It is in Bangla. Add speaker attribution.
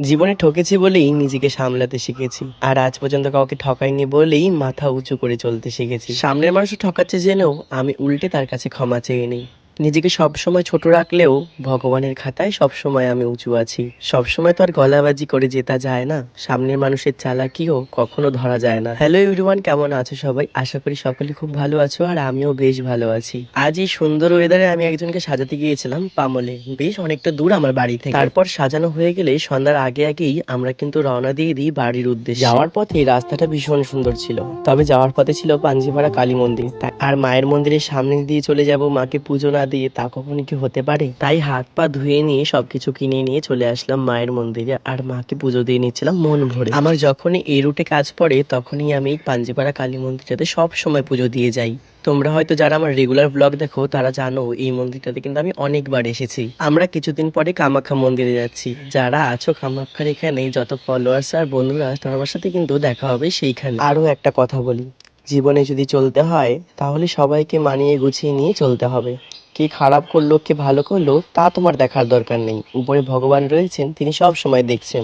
Speaker 1: জীবনে ঠকেছি বলেই নিজেকে সামলাতে শিখেছি। আর আজ পর্যন্ত কাউকে ঠকাইনি বলেই মাথা উঁচু করে চলতে শিখেছি। সামনের মানুষ ঠকাচ্ছে জেনেও আমি উল্টে তার কাছে ক্ষমা চেয়ে নিই। নিজেকে সবসময় ছোট রাখলেও ভগবানের খাতায় সবসময় আমি উঁচু আছি। সবসময় তো আর গলাবাজি করে জেতা যায় না। সামনের মানুষের চালাকিও কখনো ধরা যায় না। হ্যালো এভরিওয়ান, কেমন আছো সবাই? আশা করি সকলে খুব ভালো আছো আর আমিও বেশ ভালো আছি। আজ এই সুন্দর ওয়েদারে আমি একজনকে সাজাতে গিয়েছিলাম পামলে, বেশ অনেকটা দূর আমার বাড়ি থেকে। তারপর সাজানো হয়ে গেলে সন্ধ্যার আগে আগেই আমরা কিন্তু রওনা দিয়ে দিই বাড়ির উদ্দেশ্যে। যাওয়ার পথে রাস্তাটা ভীষণ সুন্দর ছিল, তবে যাওয়ার পথে ছিল পাঞ্জিপাড়া কালী মন্দির। আর মায়ের মন্দিরের সামনে দিয়ে চলে যাব মাকে পুজো না দিয়ে, তা কখনো কি হতে পারে? তাই হাত পা ধুয়ে নিয়ে সবকিছু কিনে নিয়ে চলে আসলাম মায়ের মন্দিরে আর মাকে পুজো দিয়ে নিচ্ছিলাম মন ভরে। আমার যখনই এই রুটে কাজ পড়ে তখনই আমি পাঞ্জিপাড়া কালী মন্দিরটাতে সব সময় পুজো দিয়ে যাই। তোমরা হয়তো যারা আমার রেগুলার ব্লগ দেখো তারা জানো এই মন্দিরটাতে কিন্তু আমি অনেকবার এসেছি। আমরা কিছুদিন পরে কামাখ্যা মন্দিরে যাচ্ছি। যারা আছো কামাখ্যার এখানে, যত ফলোয়ার্স আর বন্ধুরা, সবার সাথে কিন্তু দেখা হবে সেইখানে। আরো একটা কথা বলি, জীবনে যদি চলতে হয় তাহলে সবাইকে মানিয়ে গুছিয়ে নিয়ে চলতে হবে। কে খারাপ করলো কে ভালো করলো তা তোমার দেখার দরকার নেই। উপরে ভগবান রয়েছেন, তিনি সব সময় দেখছেন।